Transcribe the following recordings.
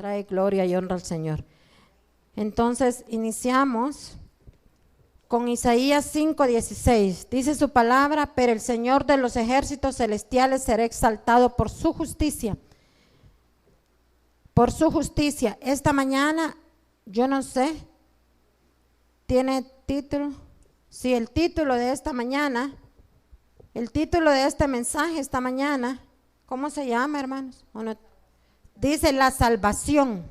trae gloria y honra al Señor. Entonces, iniciamos con Isaías 5:16. Dice su palabra: pero el Señor de los ejércitos celestiales será exaltado por su justicia. Por su justicia. Esta mañana, yo no sé, ¿tiene título? Sí, el título de esta mañana, el título de este mensaje esta mañana, ¿cómo se llama, hermanos? Dice la salvación,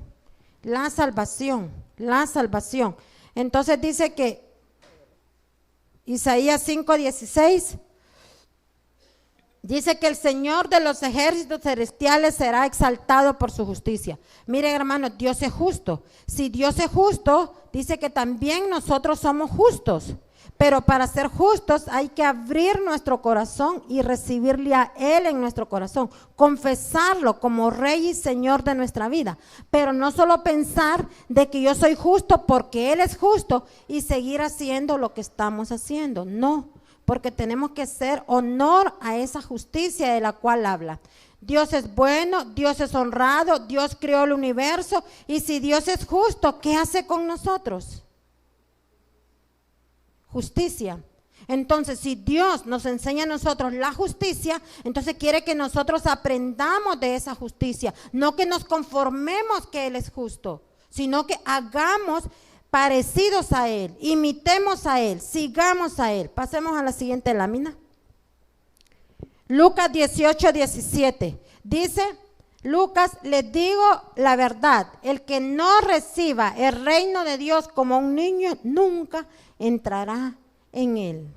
la salvación, la salvación. Entonces dice que Isaías 5:16 dice que el Señor de los ejércitos celestiales será exaltado por su justicia. Miren, hermanos, Dios es justo. Si Dios es justo, dice que también nosotros somos justos. Pero para ser justos hay que abrir nuestro corazón y recibirle a Él en nuestro corazón, confesarlo como Rey y Señor de nuestra vida, pero no solo pensar de que yo soy justo porque Él es justo y seguir haciendo lo que estamos haciendo, no, porque tenemos que hacer honor a esa justicia de la cual habla. Dios es bueno, Dios es honrado, Dios creó el universo, y si Dios es justo, ¿qué hace con nosotros? Justicia. Entonces, si Dios nos enseña a nosotros la justicia, entonces quiere que nosotros aprendamos de esa justicia, no que nos conformemos que Él es justo, sino que hagamos parecidos a Él, imitemos a Él, sigamos a Él. Pasemos a la siguiente lámina. Lucas 18:17. Dice Lucas: les digo la verdad, el que no reciba el reino de Dios como un niño, nunca entrará en él.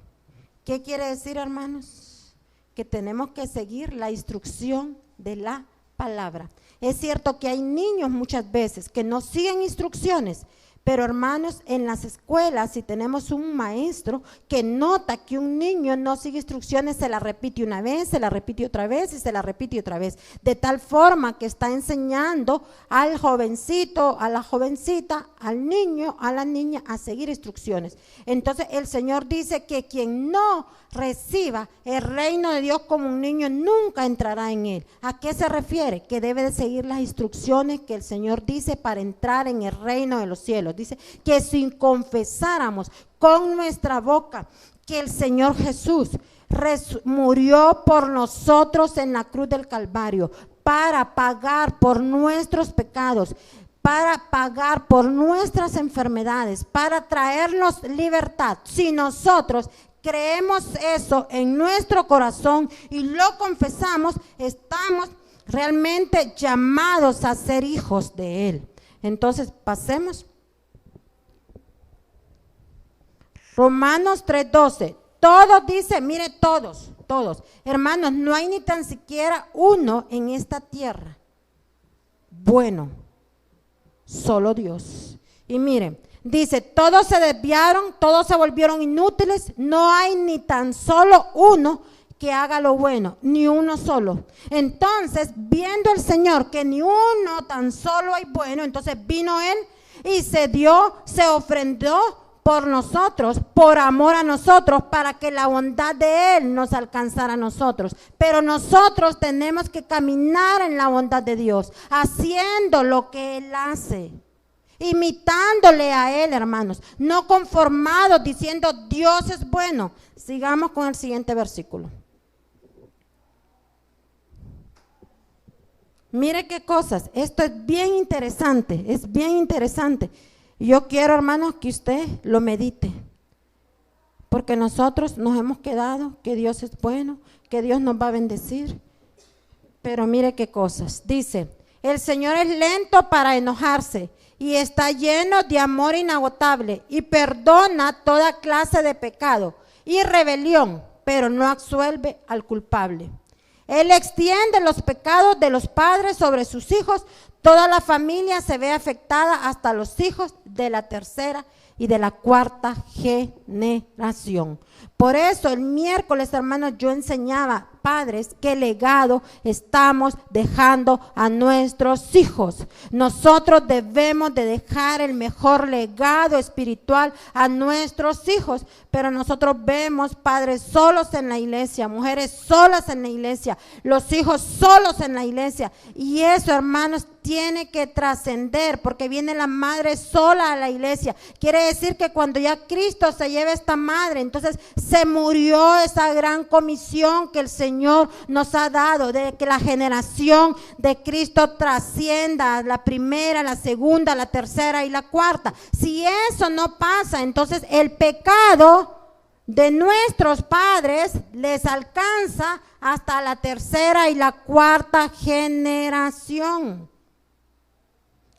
¿Qué quiere decir, hermanos? Que tenemos que seguir la instrucción de la palabra. Es cierto que hay niños muchas veces que no siguen instrucciones, pero hermanos, en las escuelas, si tenemos un maestro que nota que un niño no sigue instrucciones, se la repite una vez, se la repite otra vez y se la repite otra vez, de tal forma que está enseñando al jovencito, a la jovencita, al niño, a la niña a seguir instrucciones. Entonces el Señor dice que quien no reciba el reino de Dios como un niño nunca entrará en él. ¿A qué se refiere? Que debe de seguir las instrucciones que el Señor dice para entrar en el reino de los cielos. Dice que si confesáramos con nuestra boca que el Señor Jesús murió por nosotros en la cruz del Calvario para pagar por nuestros pecados, para pagar por nuestras enfermedades, para traernos libertad, si nosotros creemos eso en nuestro corazón y lo confesamos, estamos realmente llamados a ser hijos de Él. Entonces, pasemos. Romanos 3:12. Todos dice, mire, todos. Hermanos, no hay ni tan siquiera uno en esta tierra bueno, solo Dios. Y miren, dice, todos se desviaron, todos se volvieron inútiles, no hay ni tan solo uno que haga lo bueno, ni uno solo. Entonces, viendo el Señor que ni uno tan solo hay bueno, entonces vino Él y se dio, se ofrendó por nosotros, por amor a nosotros, para que la bondad de Él nos alcanzara a nosotros. Pero nosotros tenemos que caminar en la bondad de Dios, haciendo lo que Él hace, imitándole a Él, hermanos, no conformados diciendo Dios es bueno. Sigamos con el siguiente versículo. Mire qué cosas, esto es bien interesante, es bien interesante. Yo quiero, hermanos, que usted lo medite, porque nosotros nos hemos quedado que Dios es bueno, que Dios nos va a bendecir, pero mire qué cosas. Dice, el Señor es lento para enojarse y está lleno de amor inagotable y perdona toda clase de pecado y rebelión, pero no absuelve al culpable. Él extiende los pecados de los padres sobre sus hijos. Toda la familia se ve afectada hasta los hijos de la tercera y de la cuarta generación. Por eso el miércoles, hermanos, yo enseñaba, padres, qué legado estamos dejando a nuestros hijos. Nosotros debemos de dejar el mejor legado espiritual a nuestros hijos, pero nosotros vemos padres solos en la iglesia, mujeres solas en la iglesia, los hijos solos en la iglesia, y eso, hermanos, tiene que trascender, porque viene la madre sola a la iglesia. Quiere decir que cuando ya Cristo se lleve esta madre, entonces se murió esa gran comisión que el Señor nos ha dado, de que la generación de Cristo trascienda la primera, la segunda, la tercera y la cuarta. Si eso no pasa, entonces el pecado de nuestros padres les alcanza hasta la tercera y la cuarta generación.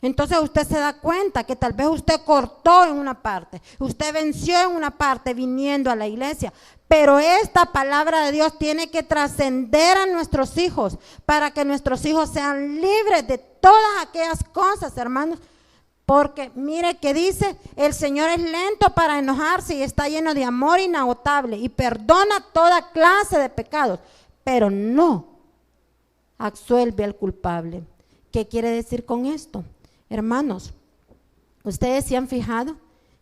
Entonces usted se da cuenta que tal vez usted cortó en una parte, usted venció en una parte viniendo a la iglesia, pero esta palabra de Dios tiene que trascender a nuestros hijos para que nuestros hijos sean libres de todas aquellas cosas, hermanos. Porque mire que dice, el Señor es lento para enojarse y está lleno de amor inagotable y perdona toda clase de pecados, pero no absuelve al culpable. ¿Qué quiere decir con esto? Hermanos, ¿ustedes se han fijado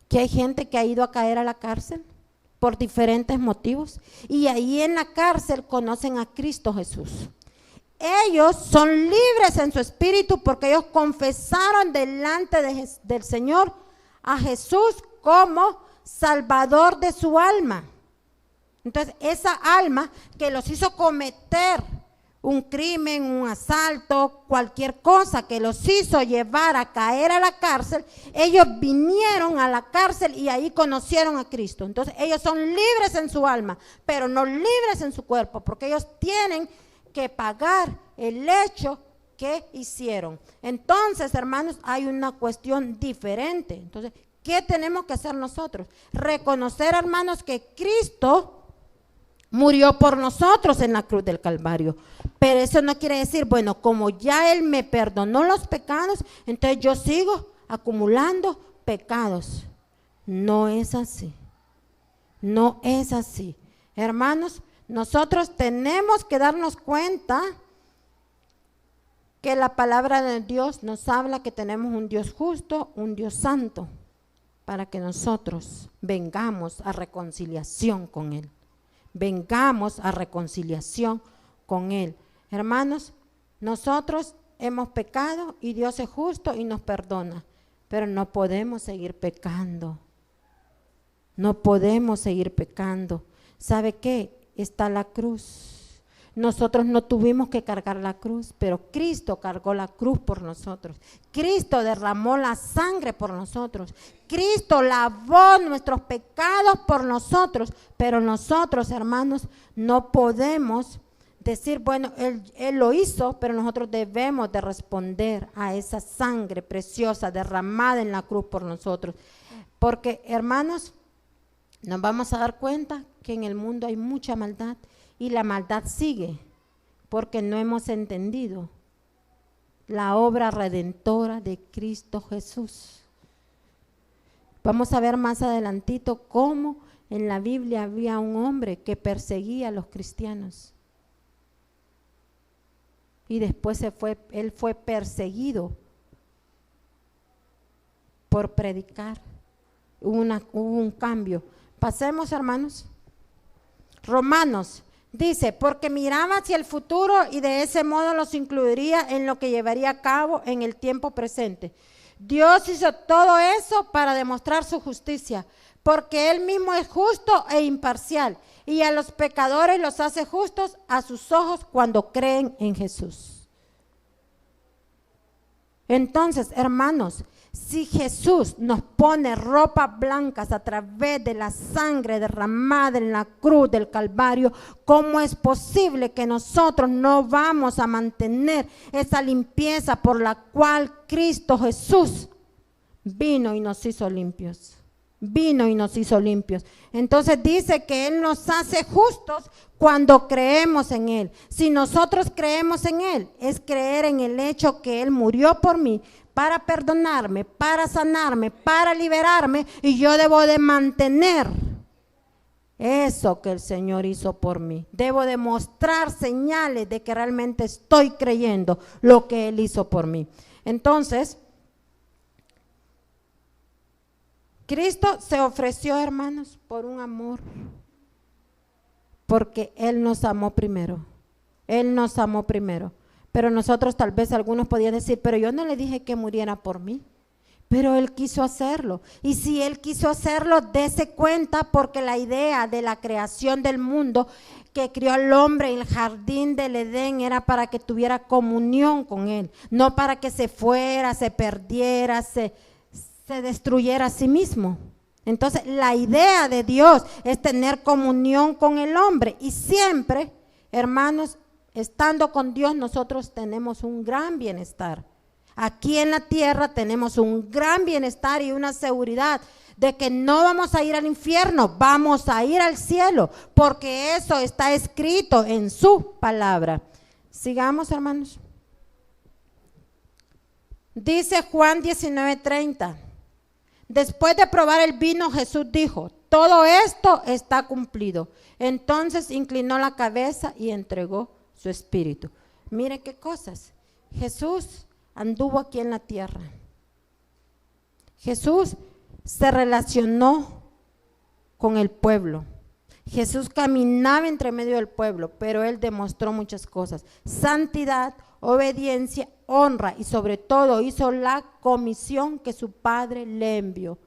que hay gente que ha ido a caer a la cárcel por diferentes motivos? Y ahí en la cárcel conocen a Cristo Jesús. Ellos son libres en su espíritu porque ellos confesaron delante del Señor a Jesús como Salvador de su alma. Entonces, esa alma que los hizo cometer un crimen, un asalto, cualquier cosa que los hizo llevar a caer a la cárcel, ellos vinieron a la cárcel y ahí conocieron a Cristo. Entonces, ellos son libres en su alma, pero no libres en su cuerpo, porque ellos tienen que pagar el hecho que hicieron. Entonces, hermanos, hay una cuestión diferente. Entonces, ¿qué tenemos que hacer nosotros? Reconocer, hermanos, que Cristo murió por nosotros en la cruz del Calvario. Pero eso no quiere decir, bueno, como ya Él me perdonó los pecados, entonces yo sigo acumulando pecados. No es así. No es así. Hermanos, nosotros tenemos que darnos cuenta que la palabra de Dios nos habla que tenemos un Dios justo, un Dios santo, para que nosotros vengamos a reconciliación con Él. Vengamos a reconciliación con Él. Hermanos, nosotros hemos pecado y Dios es justo y nos perdona, pero no podemos seguir pecando. No podemos seguir pecando. ¿Sabe qué? Está la cruz. Nosotros no tuvimos que cargar la cruz, pero Cristo cargó la cruz por nosotros. Cristo derramó la sangre por nosotros. Cristo lavó nuestros pecados por nosotros, pero nosotros, hermanos, no podemos decir, bueno, él lo hizo, pero nosotros debemos de responder a esa sangre preciosa derramada en la cruz por nosotros. Porque, hermanos, nos vamos a dar cuenta que en el mundo hay mucha maldad y la maldad sigue porque no hemos entendido la obra redentora de Cristo Jesús. Vamos a ver más adelantito cómo en la Biblia había un hombre que perseguía a los cristianos y después él fue perseguido por predicar. Hubo un cambio. Pasemos, hermanos. Romanos dice, porque miraba hacia el futuro y de ese modo los incluiría en lo que llevaría a cabo en el tiempo presente. Dios hizo todo eso para demostrar su justicia, porque Él mismo es justo e imparcial, y a los pecadores los hace justos a sus ojos cuando creen en Jesús. Entonces, hermanos, si Jesús nos pone ropas blancas a través de la sangre derramada en la cruz del Calvario, ¿cómo es posible que nosotros no vamos a mantener esa limpieza por la cual Cristo Jesús vino y nos hizo limpios? Vino y nos hizo limpios. Entonces dice que Él nos hace justos cuando creemos en Él. Si nosotros creemos en Él, es creer en el hecho que Él murió por mí, para perdonarme, para sanarme, para liberarme, y yo debo de mantener eso que el Señor hizo por mí. Debo de mostrar señales de que realmente estoy creyendo lo que Él hizo por mí. Entonces, Cristo se ofreció, hermanos, por un amor, porque Él nos amó primero. Él nos amó primero. Pero nosotros tal vez algunos podían decir, pero yo no le dije que muriera por mí. Pero Él quiso hacerlo. Y si Él quiso hacerlo, dése cuenta, porque la idea de la creación del mundo que crió al hombre en el jardín del Edén era para que tuviera comunión con Él, no para que se fuera, se perdiera, se destruyera a sí mismo. Entonces, la idea de Dios es tener comunión con el hombre. Y siempre, hermanos, estando con Dios, nosotros tenemos un gran bienestar. Aquí en la tierra tenemos un gran bienestar y una seguridad de que no vamos a ir al infierno, vamos a ir al cielo, porque eso está escrito en su palabra. Sigamos, hermanos. Dice Juan 19:30. Después de probar el vino, Jesús dijo, todo esto está cumplido. Entonces inclinó la cabeza y entregó su espíritu. Mire qué cosas. Jesús anduvo aquí en la tierra. Jesús se relacionó con el pueblo. Jesús caminaba entre medio del pueblo, pero Él demostró muchas cosas. Santidad, obediencia, honra y sobre todo hizo la comisión que su Padre le envió.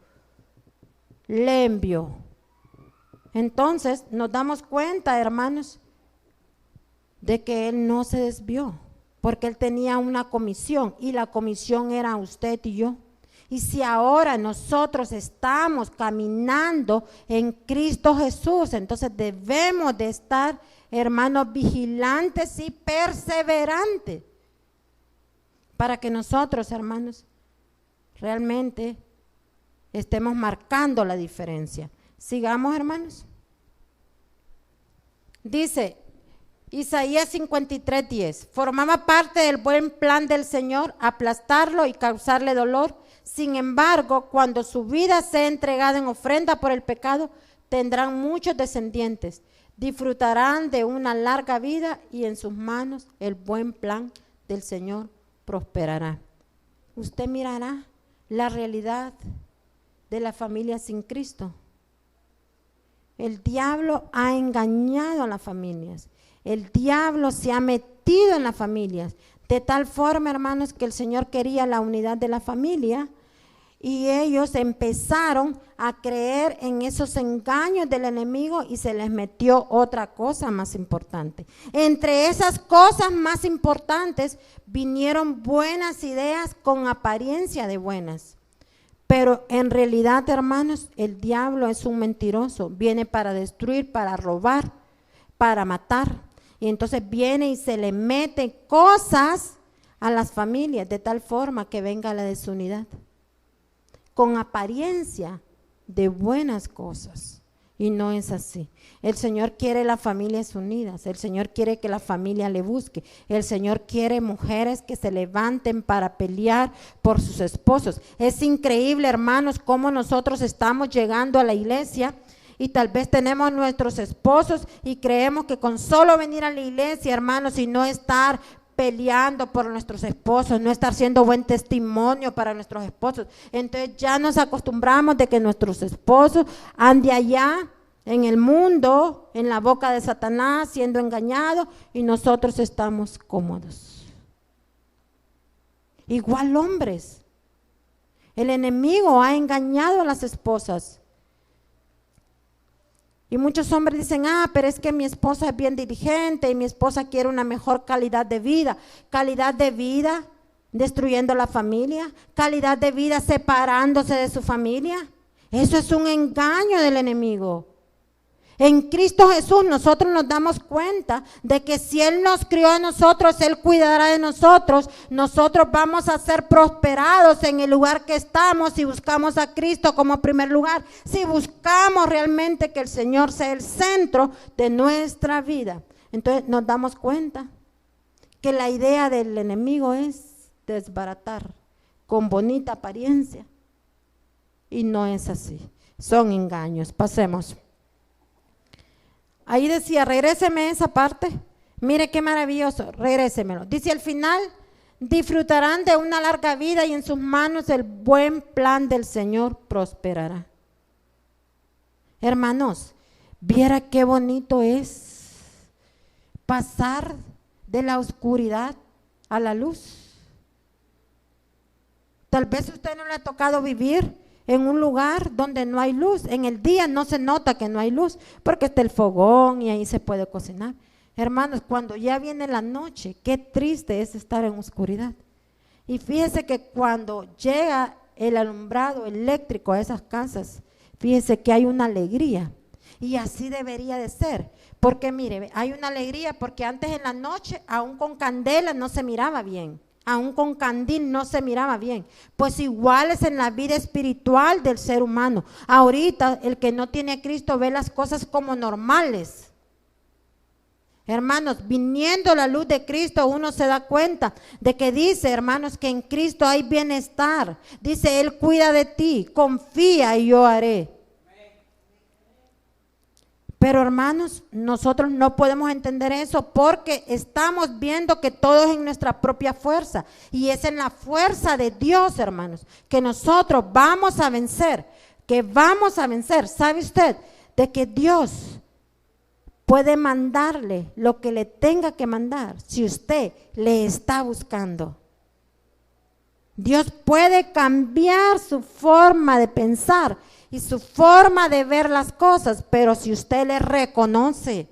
Entonces nos damos cuenta, hermanos, de que Él no se desvió, porque Él tenía una comisión y la comisión era usted y yo. Y si ahora nosotros estamos caminando en Cristo Jesús, entonces debemos de estar, hermanos, vigilantes y perseverantes para que nosotros, hermanos, realmente estemos marcando la diferencia. Sigamos, hermanos. Dice Isaías 53:10, formaba parte del buen plan del Señor aplastarlo y causarle dolor. Sin embargo, cuando su vida sea entregada en ofrenda por el pecado, tendrán muchos descendientes, disfrutarán de una larga vida y en sus manos el buen plan del Señor prosperará. Usted mirará la realidad de la familia sin Cristo. El diablo ha engañado a las familias. El diablo se ha metido en las familias, de tal forma, hermanos, que el Señor quería la unidad de la familia y ellos empezaron a creer en esos engaños del enemigo y se les metió otra cosa más importante. Entre esas cosas más importantes vinieron buenas ideas con apariencia de buenas. Pero en realidad, hermanos, el diablo es un mentiroso, viene para destruir, para robar, para matar. Y entonces viene y se le mete cosas a las familias de tal forma que venga la desunidad, con apariencia de buenas cosas. Y no es así. El Señor quiere las familias unidas, el Señor quiere que la familia le busque, el Señor quiere mujeres que se levanten para pelear por sus esposos. Es increíble, hermanos, cómo nosotros estamos llegando a la iglesia y tal vez tenemos nuestros esposos y creemos que con solo venir a la iglesia, hermanos, y no estar peleando por nuestros esposos, no estar siendo buen testimonio para nuestros esposos, entonces ya nos acostumbramos de que nuestros esposos anden allá en el mundo, en la boca de Satanás, siendo engañados, y nosotros estamos cómodos. Igual hombres, el enemigo ha engañado a las esposas. Y muchos hombres dicen, pero es que mi esposa es bien diligente y mi esposa quiere una mejor calidad de vida. Calidad de vida destruyendo la familia, calidad de vida separándose de su familia. Eso es un engaño del enemigo. En Cristo Jesús nosotros nos damos cuenta de que si Él nos crió a nosotros, Él cuidará de nosotros. Nosotros vamos a ser prosperados en el lugar que estamos si buscamos a Cristo como primer lugar. Si buscamos realmente que el Señor sea el centro de nuestra vida. Entonces nos damos cuenta que la idea del enemigo es desbaratar con bonita apariencia. Y no es así. Son engaños. Pasemos. Ahí decía, regréseme esa parte. Mire qué maravilloso, regrésemelo. Dice al final, disfrutarán de una larga vida y en sus manos el buen plan del Señor prosperará. Hermanos, viera qué bonito es pasar de la oscuridad a la luz. Tal vez a usted no le ha tocado vivir en un lugar donde no hay luz. En el día no se nota que no hay luz, porque está el fogón y ahí se puede cocinar. Hermanos, cuando ya viene la noche, qué triste es estar en oscuridad. Y fíjese que cuando llega el alumbrado eléctrico a esas casas, fíjese que hay una alegría. Y así debería de ser. Porque mire, hay una alegría porque antes en la noche, aún con candela no se miraba bien. Aún con candil no se miraba bien. Pues igual es en la vida espiritual del ser humano. Ahorita el que no tiene a Cristo ve las cosas como normales. Hermanos, viniendo la luz de Cristo, uno se da cuenta de que dice, hermanos, que en Cristo hay bienestar. Dice, Él cuida de ti, confía y yo haré. Pero hermanos, nosotros no podemos entender eso porque estamos viendo que todo es en nuestra propia fuerza. Y es en la fuerza de Dios, hermanos, que nosotros vamos a vencer, que vamos a vencer. ¿Sabe usted de que Dios puede mandarle lo que le tenga que mandar si usted le está buscando? Dios puede cambiar su forma de pensar y su forma de ver las cosas, pero si usted le reconoce,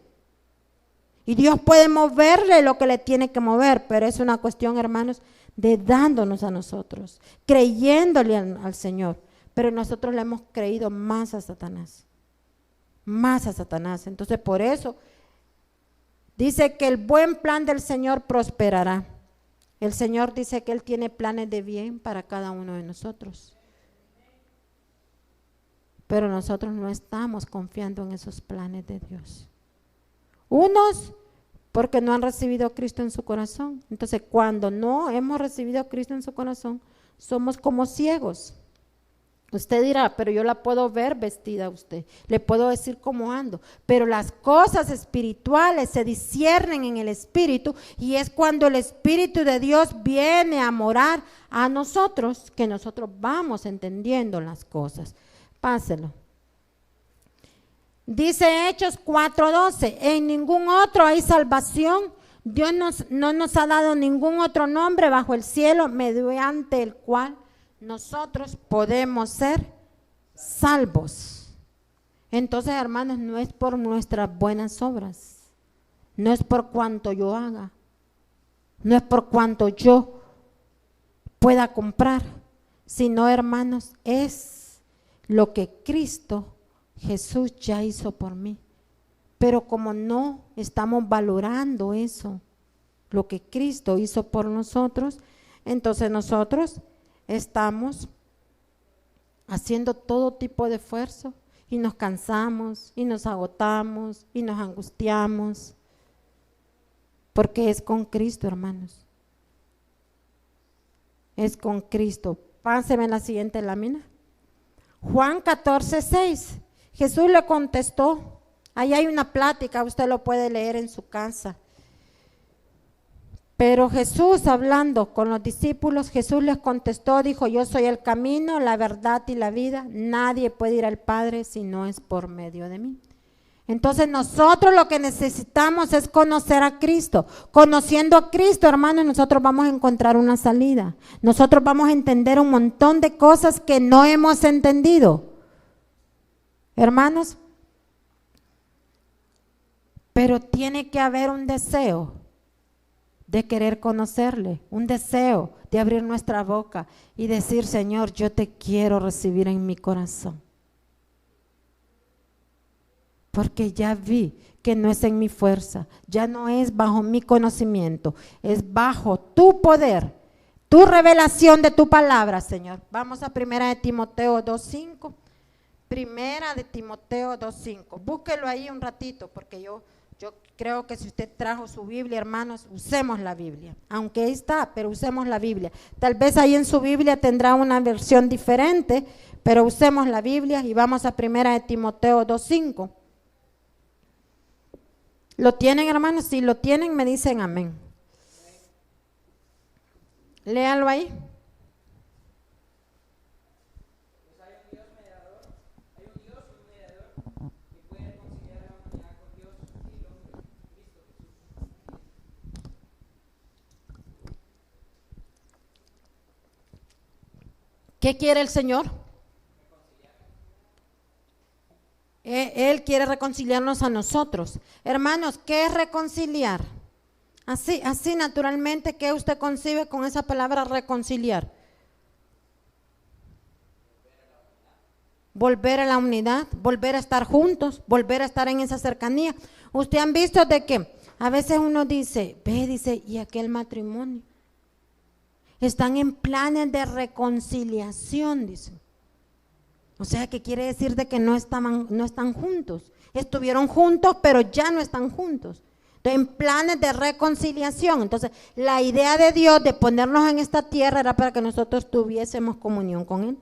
y Dios puede moverle lo que le tiene que mover, pero es una cuestión, hermanos, de dándonos a nosotros, creyéndole al Señor, pero nosotros le hemos creído más a Satanás. Más a Satanás. Entonces por eso dice que el buen plan del Señor prosperará. El Señor dice que Él tiene planes de bien para cada uno de nosotros. Pero nosotros no estamos confiando en esos planes de Dios. Unos porque no han recibido a Cristo en su corazón. Entonces cuando no hemos recibido a Cristo en su corazón, somos como ciegos. Usted dirá, pero yo la puedo ver vestida a usted, le puedo decir cómo ando, pero las cosas espirituales se disciernen en el espíritu y es cuando el Espíritu de Dios viene a morar a nosotros que nosotros vamos entendiendo las cosas. Páselo. Dice Hechos 4:12, en ningún otro hay salvación, Dios no nos ha dado ningún otro nombre bajo el cielo mediante el cual nosotros podemos ser salvos. Entonces, hermanos, no es por nuestras buenas obras, no es por cuanto yo haga, no es por cuanto yo pueda comprar, sino, hermanos, es lo que Cristo Jesús ya hizo por mí. Pero como no estamos valorando eso, lo que Cristo hizo por nosotros, entonces nosotros estamos haciendo todo tipo de esfuerzo y nos cansamos y nos agotamos y nos angustiamos, porque es con Cristo, hermanos. Es con Cristo. Páseme la siguiente lámina. Juan 14:6. Jesús le contestó. Ahí hay una plática, usted lo puede leer en su casa. Pero Jesús, hablando con los discípulos, Jesús les contestó, dijo, yo soy el camino, la verdad y la vida. Nadie puede ir al Padre si no es por medio de mí. Entonces nosotros lo que necesitamos es conocer a Cristo. Conociendo a Cristo, hermanos, nosotros vamos a encontrar una salida. Nosotros vamos a entender un montón de cosas que no hemos entendido. Hermanos, pero tiene que haber un deseo de querer conocerle, un deseo de abrir nuestra boca y decir, Señor, yo te quiero recibir en mi corazón. Porque ya vi que no es en mi fuerza, ya no es bajo mi conocimiento, es bajo tu poder, tu revelación de tu palabra, Señor. Vamos a 1 de Timoteo 2:5. 1 de Timoteo 2:5. Búsquelo ahí un ratito, porque yo creo que si usted trajo su Biblia, hermanos, usemos la Biblia. Aunque ahí está, pero usemos la Biblia. Tal vez ahí en su Biblia tendrá una versión diferente, pero usemos la Biblia y vamos a 1 de Timoteo 2:5. ¿Lo tienen, hermanos? Si lo tienen, me dicen amén. Léalo ahí. ¿Qué quiere el Señor? Él quiere reconciliarnos a nosotros. Hermanos, ¿qué es reconciliar? Así naturalmente, ¿qué usted concibe con esa palabra reconciliar? Volver a la unidad, volver a estar juntos, volver a estar en esa cercanía. Usted han visto de que a veces uno dice, dice, ¿y aquel matrimonio? Están en planes de reconciliación, dice. O sea, ¿qué quiere decir de que no están juntos? Estuvieron juntos, pero ya no están juntos. Entonces, en planes de reconciliación. Entonces, la idea de Dios de ponernos en esta tierra era para que nosotros tuviésemos comunión con Él.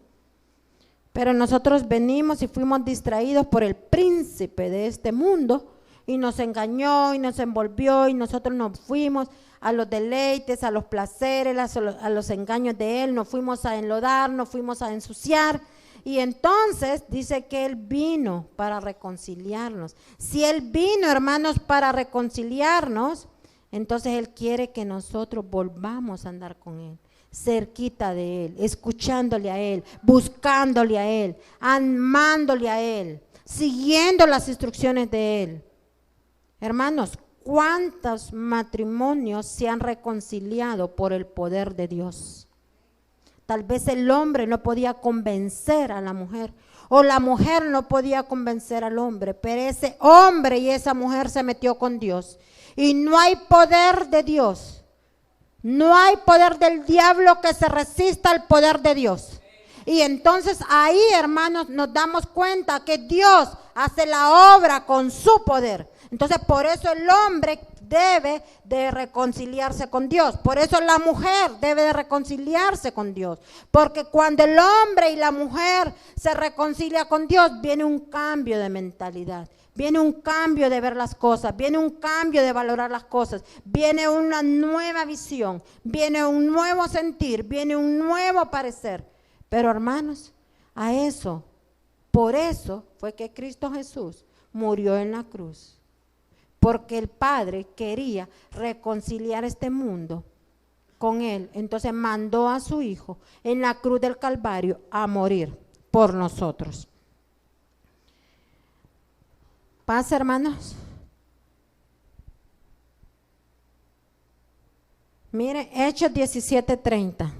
Pero nosotros venimos y fuimos distraídos por el príncipe de este mundo y nos engañó y nos envolvió y nosotros nos fuimos a los deleites, a los placeres, a los engaños de Él, nos fuimos a enlodar, nos fuimos a ensuciar. Y entonces dice que Él vino para reconciliarnos. Si Él vino, hermanos, para reconciliarnos, entonces Él quiere que nosotros volvamos a andar con Él, cerquita de Él, escuchándole a Él, buscándole a Él, amándole a Él, siguiendo las instrucciones de Él. Hermanos, ¿cuántos matrimonios se han reconciliado por el poder de Dios? Tal vez el hombre no podía convencer a la mujer, o la mujer no podía convencer al hombre, pero ese hombre y esa mujer se metió con Dios. Y no hay poder de Dios, no hay poder del diablo que se resista al poder de Dios. Y entonces ahí, hermanos, nos damos cuenta que Dios hace la obra con su poder. Entonces, por eso el hombre debe de reconciliarse con Dios. Por eso la mujer debe de reconciliarse con Dios. Porque cuando el hombre y la mujer se reconcilian con Dios, viene un cambio de mentalidad. Viene un cambio de ver las cosas, viene un cambio de valorar las cosas, viene una nueva visión, viene un nuevo sentir, viene un nuevo parecer. Pero hermanos, por eso fue que Cristo Jesús murió en la cruz. Porque el Padre quería reconciliar este mundo con Él. Entonces mandó a su Hijo en la cruz del Calvario a morir por nosotros. Paz, hermanos. Mire, Hechos 17:30.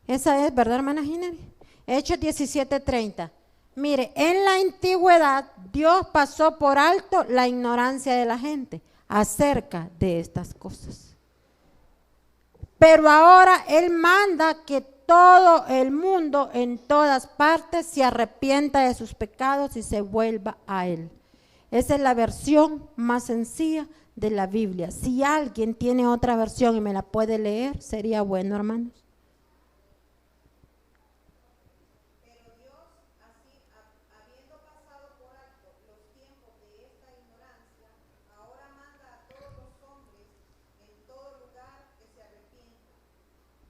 Esa es, ¿verdad, hermana Ginebra? Hechos 17:30. Mire, en la antigüedad Dios pasó por alto la ignorancia de la gente acerca de estas cosas. Pero ahora Él manda que todo el mundo en todas partes se arrepienta de sus pecados y se vuelva a Él. Esa es la versión más sencilla de la Biblia. Si alguien tiene otra versión y me la puede leer, sería bueno, hermanos.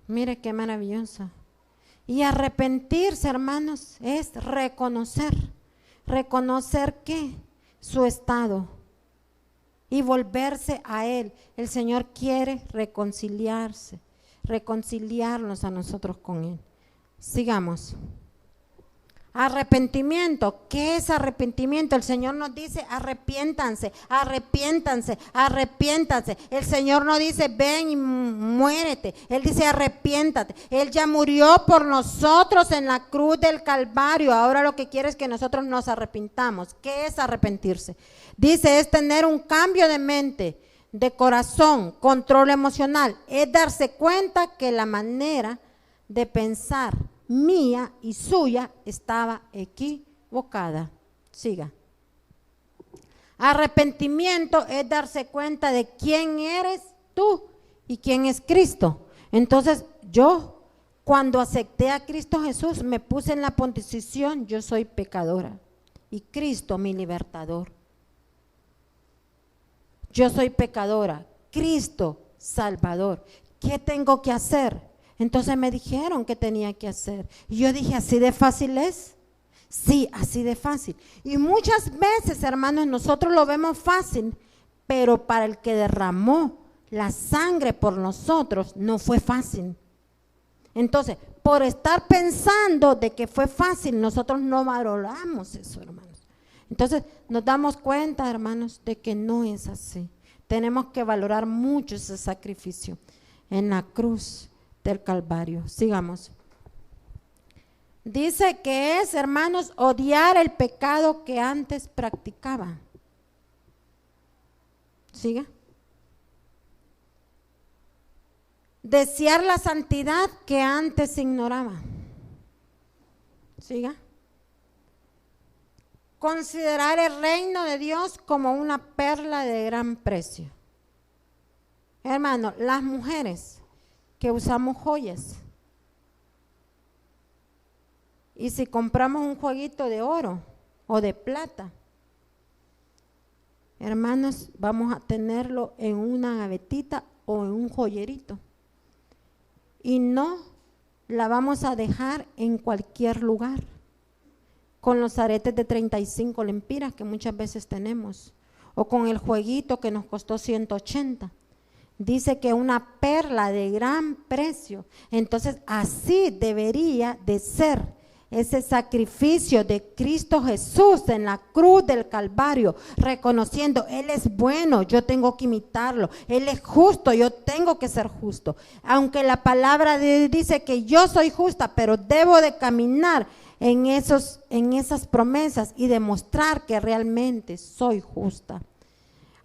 Mire qué maravilloso. Y arrepentirse, hermanos, es reconocer. ¿Reconocer qué? Su estado. Y volverse a Él. El Señor quiere reconciliarnos a nosotros con Él. Sigamos. Arrepentimiento. ¿Qué es arrepentimiento? El Señor nos dice arrepiéntanse, arrepiéntanse, arrepiéntanse. El Señor no dice ven y muérete. Él dice arrepiéntate. Él ya murió por nosotros en la cruz del Calvario. Ahora lo que quiere es que nosotros nos arrepintamos. ¿Qué es arrepentirse? Dice es tener un cambio de mente, de corazón, control emocional. Es darse cuenta que la manera de pensar mía y suya estaba equivocada. Siga. Arrepentimiento es darse cuenta de quién eres tú y quién es Cristo. Entonces yo, cuando acepté a Cristo Jesús, me puse en la posición, yo soy pecadora y Cristo mi libertador. Yo soy pecadora, Cristo salvador. ¿Qué tengo que hacer? Entonces me dijeron que tenía que hacer. Y yo dije, ¿así de fácil es? Sí, así de fácil. Y muchas veces, hermanos, nosotros lo vemos fácil, pero para el que derramó la sangre por nosotros no fue fácil. Entonces, por estar pensando de que fue fácil, nosotros no valoramos eso, hermanos. Entonces, nos damos cuenta, hermanos, de que no es así. Tenemos que valorar mucho ese sacrificio en la cruz del Calvario. Sigamos. Dice que es, hermanos, odiar el pecado que antes practicaba. Siga. Desear la santidad que antes ignoraba. Siga. Considerar el reino de Dios como una perla de gran precio. Hermano, las mujeres que usamos joyas, y si compramos un jueguito de oro o de plata, hermanos, vamos a tenerlo en una gavetita o en un joyerito. Y no la vamos a dejar en cualquier lugar, con los aretes de 35 lempiras que muchas veces tenemos, o con el jueguito que nos costó 180. Dice que una perla de gran precio. Entonces, así debería de ser ese sacrificio de Cristo Jesús en la cruz del Calvario, reconociendo, Él es bueno, yo tengo que imitarlo, Él es justo, yo tengo que ser justo. Aunque la palabra de Dios dice que yo soy justa, pero debo de caminar en esas promesas y demostrar que realmente soy justa.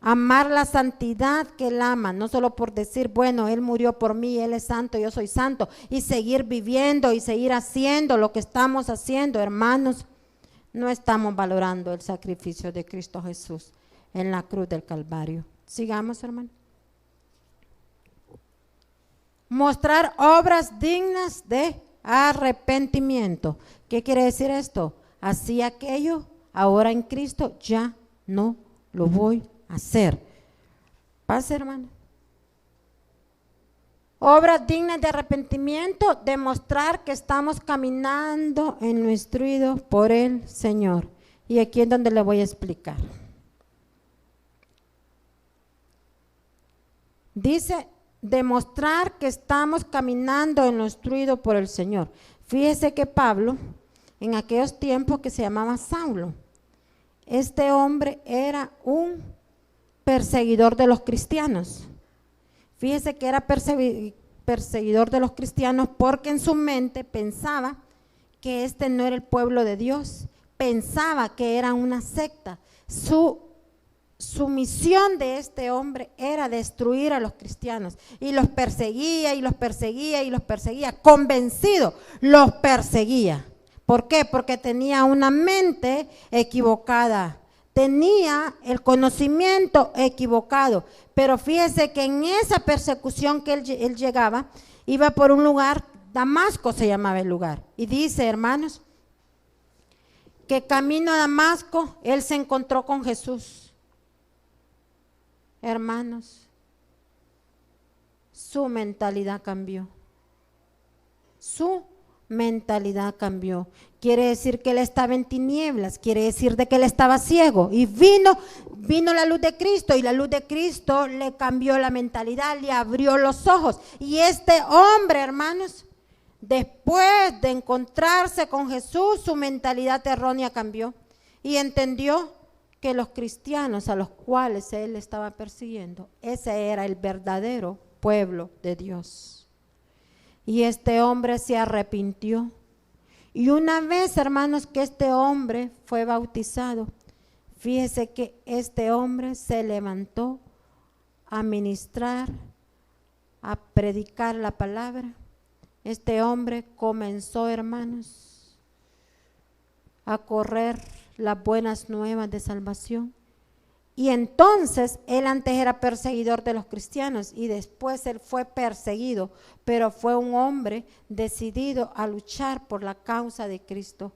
Amar la santidad que Él ama, no solo por decir, bueno, Él murió por mí, Él es santo, yo soy santo, y seguir viviendo y seguir haciendo lo que estamos haciendo, hermanos. No estamos valorando el sacrificio de Cristo Jesús en la cruz del Calvario. Sigamos, hermano. Mostrar obras dignas de arrepentimiento. ¿Qué quiere decir esto? Así aquello, ahora en Cristo ya no lo voy a hacer. Pase, hermano. Obras dignas de arrepentimiento, demostrar que estamos caminando en lo instruido por el Señor. Y aquí es donde le voy a explicar. Dice, demostrar que estamos caminando en lo instruido por el Señor. Fíjese que Pablo, en aquellos tiempos que se llamaba Saulo, este hombre era un perseguidor de los cristianos. Fíjese que era perseguidor de los cristianos porque en su mente pensaba que este no era el pueblo de Dios, pensaba que era una secta. Su misión de este hombre era destruir a los cristianos y los perseguía y los perseguía y los perseguía, convencido, los perseguía. ¿Por qué? Porque tenía una mente equivocada. Tenía el conocimiento equivocado, pero fíjese que en esa persecución que él llegaba, iba por un lugar, Damasco se llamaba el lugar, y dice, hermanos, que camino a Damasco, él se encontró con Jesús. Hermanos, su mentalidad cambió. Su mentalidad cambió. Quiere decir que él estaba en tinieblas, quiere decir de que él estaba ciego y vino la luz de Cristo, y la luz de Cristo le cambió la mentalidad, le abrió los ojos. Y este hombre, hermanos, después de encontrarse con Jesús, su mentalidad errónea cambió y entendió que los cristianos a los cuales él estaba persiguiendo, ese era el verdadero pueblo de Dios. Y este hombre se arrepintió. Y una vez, hermanos, que este hombre fue bautizado, fíjese que este hombre se levantó a ministrar, a predicar la palabra. Este hombre comenzó, hermanos, a correr las buenas nuevas de salvación. Y entonces, él antes era perseguidor de los cristianos y después él fue perseguido, pero fue un hombre decidido a luchar por la causa de Cristo.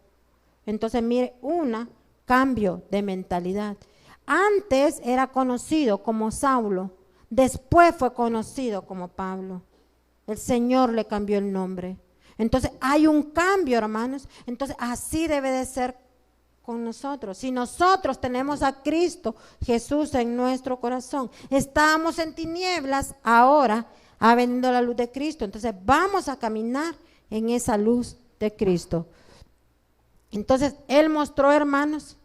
Entonces, mire, un cambio de mentalidad. Antes era conocido como Saulo, después fue conocido como Pablo. El Señor le cambió el nombre. Entonces, hay un cambio, hermanos. Entonces, así debe de ser con nosotros. Si nosotros tenemos a Cristo Jesús en nuestro corazón, estábamos en tinieblas, ahora Ha venido la luz de Cristo. Entonces vamos a caminar en esa luz de Cristo. Entonces Él mostró, hermanos,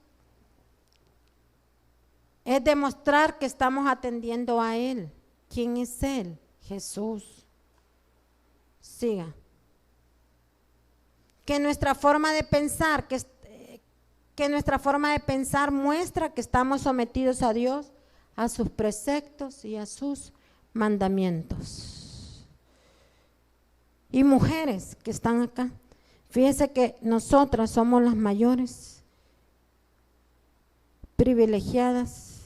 es demostrar que estamos atendiendo a Él. ¿Quién es Él? Jesús. Siga. Que nuestra forma de pensar, que nuestra forma de pensar muestra que estamos sometidos a Dios, a sus preceptos y a sus mandamientos. Y mujeres que están acá, fíjense que nosotras somos las mayores privilegiadas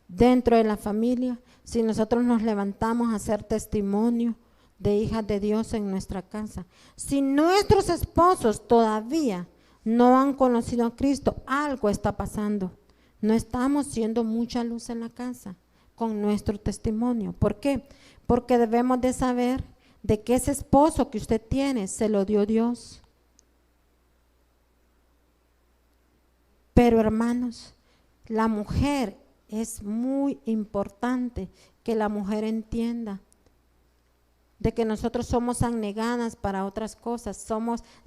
dentro de la familia, si nosotros nos levantamos a hacer testimonio de hijas de Dios en nuestra casa. Si nuestros esposos todavía no han conocido a Cristo, algo está pasando. No estamos siendo mucha luz en la casa con nuestro testimonio. ¿Por qué? Porque debemos de saber de que ese esposo que usted tiene se lo dio Dios. Pero hermanos, la mujer, es muy importante que la mujer entienda de que nosotros somos abnegadas para otras cosas,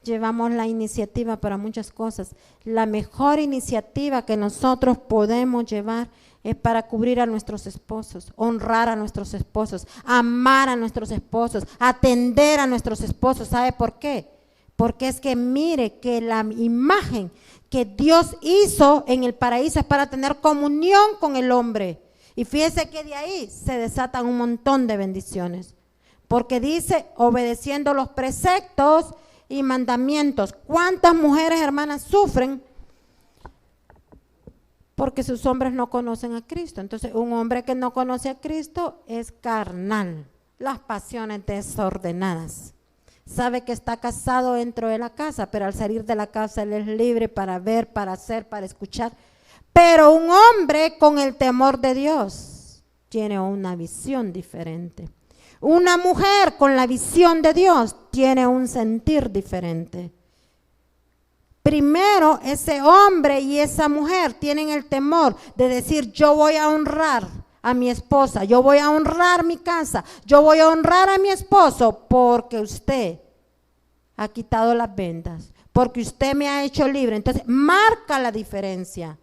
llevamos la iniciativa para muchas cosas. La mejor iniciativa que nosotros podemos llevar es para cubrir a nuestros esposos, honrar a nuestros esposos, amar a nuestros esposos, atender a nuestros esposos. ¿Sabe por qué? Porque es que mire que la imagen que Dios hizo en el paraíso es para tener comunión con el hombre. Y fíjese que de ahí se desatan un montón de bendiciones. Porque dice, obedeciendo los preceptos y mandamientos. ¿Cuántas mujeres, hermanas, sufren? Porque sus hombres no conocen a Cristo. Entonces, un hombre que no conoce a Cristo es carnal. Las pasiones desordenadas. Sabe que está casado dentro de la casa, pero al salir de la casa él es libre para ver, para hacer, para escuchar. Pero un hombre con el temor de Dios tiene una visión diferente. Una mujer con la visión de Dios tiene un sentir diferente. Primero, ese hombre y esa mujer tienen el temor de decir, yo voy a honrar a mi esposa, yo voy a honrar mi casa, yo voy a honrar a mi esposo porque usted ha quitado las vendas, porque usted me ha hecho libre. Entonces, marca la diferencia.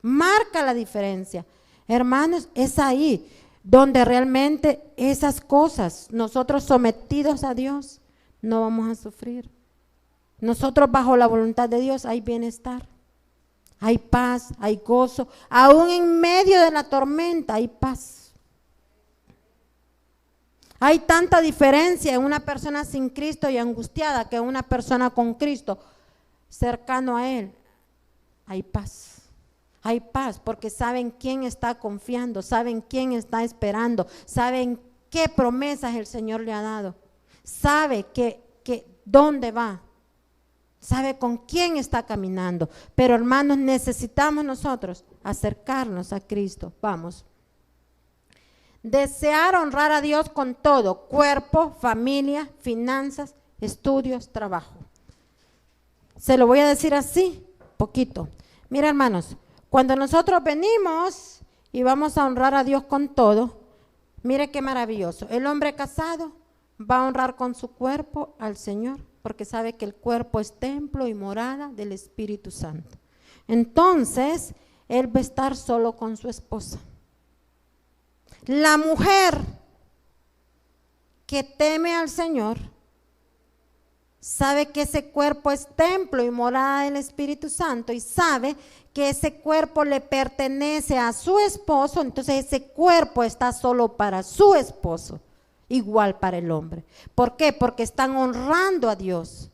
Marca la diferencia. Hermanos, es ahí donde realmente esas cosas, nosotros sometidos a Dios, no vamos a sufrir. Nosotros bajo la voluntad de Dios hay bienestar, hay paz, hay gozo. Aún en medio de la tormenta hay paz. Hay tanta diferencia en una persona sin Cristo y angustiada que en una persona con Cristo cercano a Él. Hay paz. Hay paz porque saben quién está confiando, saben quién está esperando, saben qué promesas el Señor le ha dado, sabe que dónde va, sabe con quién está caminando. Pero hermanos, necesitamos nosotros acercarnos a Cristo. Vamos. Desear honrar a Dios con todo, cuerpo, familia, finanzas, estudios, trabajo. Se lo voy a decir así, poquito. Mira, hermanos, cuando nosotros venimos y vamos a honrar a Dios con todo, mire qué maravilloso. El hombre casado va a honrar con su cuerpo al Señor, porque sabe que el cuerpo es templo y morada del Espíritu Santo. Entonces, él va a estar solo con su esposa. La mujer que teme al Señor sabe que ese cuerpo es templo y morada del Espíritu Santo y sabe que ese cuerpo le pertenece a su esposo, entonces ese cuerpo está solo para su esposo, igual para el hombre. ¿Por qué? Porque están honrando a Dios.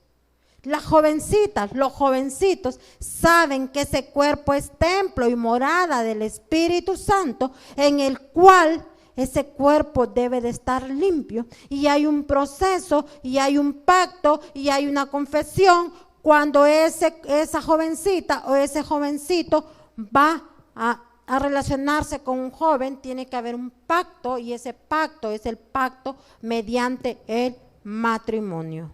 Las jovencitas, los jovencitos saben que ese cuerpo es templo y morada del Espíritu Santo, en el cual ese cuerpo debe de estar limpio, y hay un proceso, y hay un pacto, y hay una confesión. Cuando esa jovencita o ese jovencito va a relacionarse con un joven, tiene que haber un pacto, y ese pacto es el pacto mediante el matrimonio.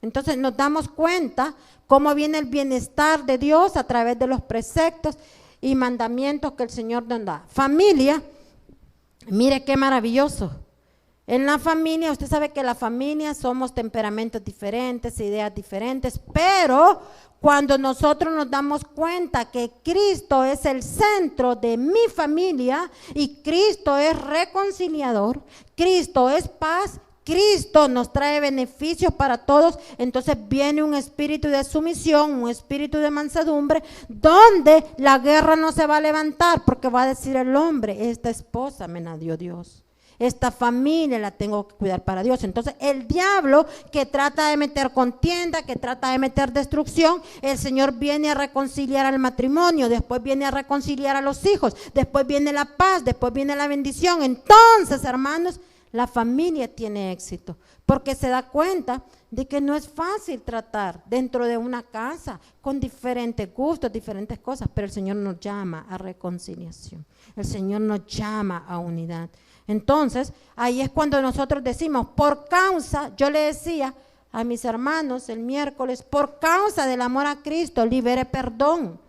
Entonces nos damos cuenta cómo viene el bienestar de Dios a través de los preceptos y mandamientos que el Señor nos da. Familia Mire qué maravilloso. En la familia, usted sabe que la familia somos temperamentos diferentes, ideas diferentes, pero cuando nosotros nos damos cuenta que Cristo es el centro de mi familia y Cristo es reconciliador, Cristo es paz, Cristo nos trae beneficios para todos, entonces viene un espíritu de sumisión, un espíritu de mansedumbre, donde la guerra no se va a levantar, porque va a decir el hombre, esta esposa me la dio Dios. Esta familia la tengo que cuidar para Dios. Entonces el diablo que trata de meter contienda, que trata de meter destrucción, el Señor viene a reconciliar al matrimonio, después viene a reconciliar a los hijos, después viene la paz, después viene la bendición. Entonces, hermanos, la familia tiene éxito, porque se da cuenta de que no es fácil tratar dentro de una casa con diferentes gustos, diferentes cosas, pero el Señor nos llama a reconciliación, el Señor nos llama a unidad. Entonces, ahí es cuando nosotros decimos, por causa, yo le decía a mis hermanos el miércoles, por causa del amor a Cristo, libere perdón.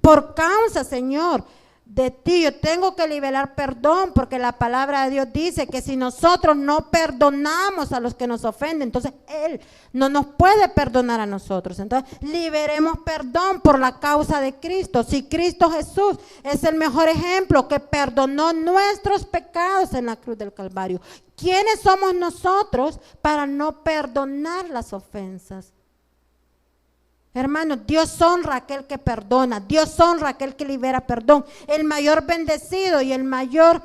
Por causa, Señor, de ti yo tengo que liberar perdón, porque la palabra de Dios dice que si nosotros no perdonamos a los que nos ofenden, entonces Él no nos puede perdonar a nosotros. Entonces liberemos perdón por la causa de Cristo. Si Cristo Jesús es el mejor ejemplo que perdonó nuestros pecados en la cruz del Calvario, ¿quiénes somos nosotros para no perdonar las ofensas? Hermanos, Dios honra a aquel que perdona, Dios honra a aquel que libera perdón. El mayor bendecido y el mayor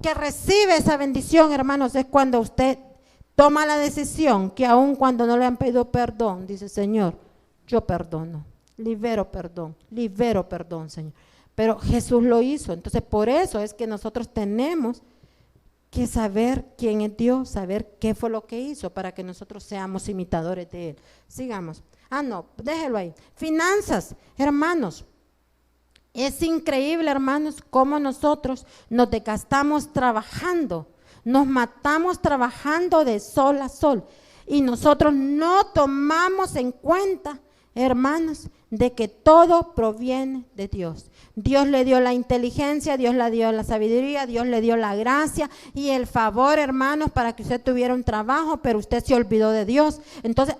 que recibe esa bendición, hermanos, es cuando usted toma la decisión que aun cuando no le han pedido perdón, dice, Señor, yo perdono, libero perdón, Señor. Pero Jesús lo hizo, entonces por eso es que nosotros tenemos que saber quién es Dios, saber qué fue lo que hizo para que nosotros seamos imitadores de Él. Sigamos. No, déjelo ahí. Finanzas, hermanos. Es increíble, hermanos, cómo nosotros nos desgastamos trabajando, nos matamos trabajando de sol a sol y nosotros no tomamos en cuenta, hermanos, de que todo proviene de Dios. Dios le dio la inteligencia, Dios le dio la sabiduría, Dios le dio la gracia y el favor, hermanos, para que usted tuviera un trabajo, pero usted se olvidó de Dios. Entonces,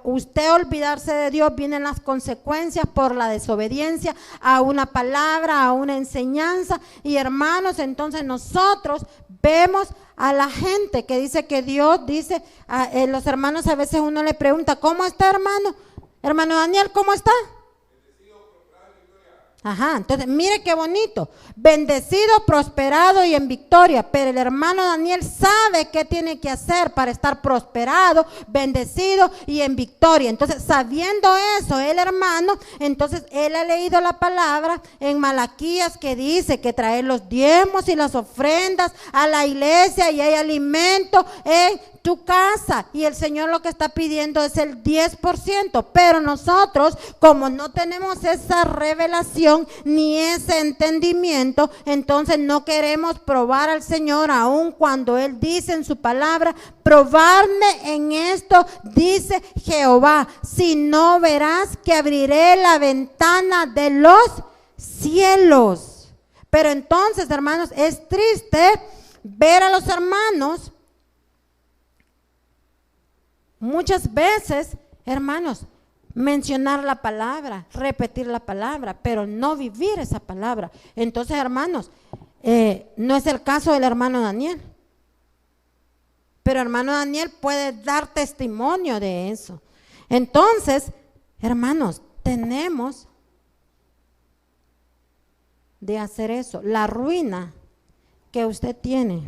usted olvidarse de Dios, vienen las consecuencias por la desobediencia a una palabra, a una enseñanza. Y hermanos, entonces nosotros vemos a la gente que dice que Dios dice, los hermanos a veces uno le pregunta, ¿cómo está, hermano? Hermano Daniel, ¿cómo está? Ajá, entonces mire qué bonito, bendecido, prosperado y en victoria, pero el hermano Daniel sabe qué tiene que hacer para estar prosperado, bendecido y en victoria. Entonces, sabiendo eso, el hermano, entonces él ha leído la palabra en Malaquías que dice que traer los diezmos y las ofrendas a la iglesia y hay alimento en tu casa, y el Señor lo que está pidiendo es el 10%, pero nosotros, como no tenemos esa revelación ni ese entendimiento, entonces no queremos probar al Señor, aun cuando Él dice en su palabra, probarme en esto, dice Jehová, si no verás que abriré la ventana de los cielos. Pero entonces, hermanos, es triste ver a los hermanos muchas veces, hermanos, mencionar la palabra, repetir la palabra, pero no vivir esa palabra. Entonces, hermanos, no es el caso del hermano Daniel. Pero hermano Daniel puede dar testimonio de eso. Entonces, hermanos, tenemos de hacer eso. La ruina que usted tiene,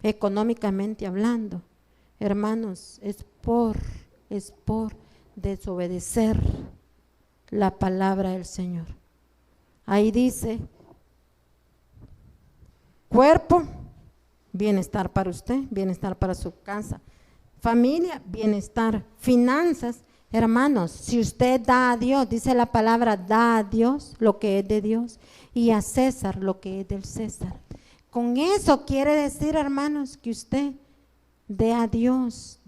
económicamente hablando, hermanos, es por desobedecer la palabra del Señor. Ahí dice, cuerpo, bienestar para usted, bienestar para su casa, familia, bienestar, finanzas. Hermanos, si usted da a Dios, dice la palabra, da a Dios lo que es de Dios y a César lo que es del César. Con eso quiere decir, hermanos, que usted dé a Dios,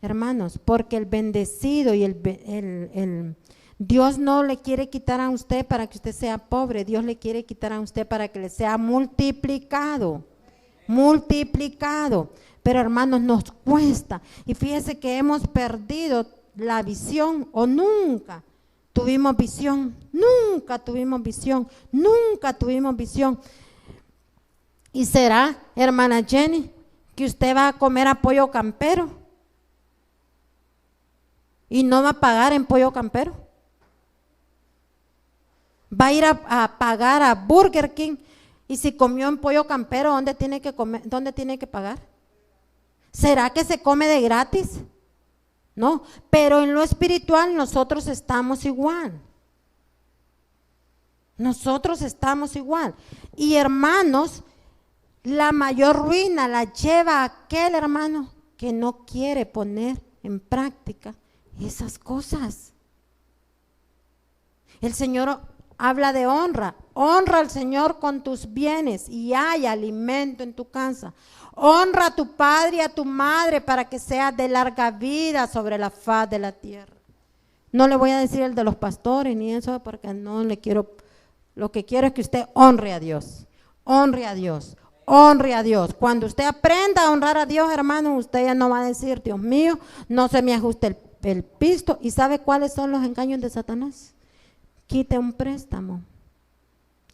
hermanos, porque el bendecido y el Dios no le quiere quitar a usted para que usted sea pobre, Dios le quiere quitar a usted para que le sea multiplicado, multiplicado. Pero hermanos, nos cuesta. Y fíjese que hemos perdido la visión o nunca tuvimos visión, nunca tuvimos visión, nunca tuvimos visión. ¿Y será, hermana Jenny, que usted va a comer a pollo campero y no va a pagar en pollo campero? Va a ir a pagar a Burger King y si comió en pollo campero, ¿dónde tiene que comer, dónde tiene que pagar? ¿Será que se come de gratis? No, pero en lo espiritual nosotros estamos igual. Nosotros estamos igual. Y hermanos, la mayor ruina la lleva aquel hermano que no quiere poner en práctica esas cosas. El Señor habla de honra. Honra al Señor con tus bienes y hay alimento en tu casa. Honra a tu padre y a tu madre para que seas de larga vida sobre la faz de la tierra. No le voy a decir el de los pastores ni eso porque no le quiero. Lo que quiero es que usted honre a Dios. Honre a Dios. Honre a Dios. Cuando usted aprenda a honrar a Dios, hermano, usted ya no va a decir, Dios mío, no se me ajuste el pisto. ¿Y sabe cuáles son los engaños de Satanás? Quite un préstamo.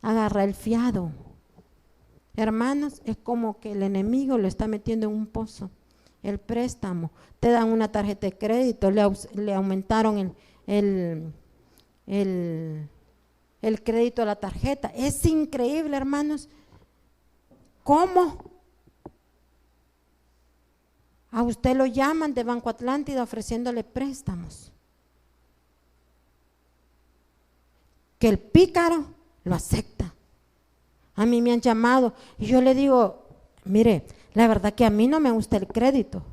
Agarra el fiado. Hermanos, es como que el enemigo lo está metiendo en un pozo. El préstamo. Te dan una tarjeta de crédito, le aumentaron el crédito a la tarjeta. Es increíble, hermanos. ¿Cómo? A usted lo llaman de Banco Atlántida ofreciéndole préstamos. Que el pícaro lo acepta. A mí me han llamado y yo le digo, mire, la verdad que a mí no me gusta el crédito.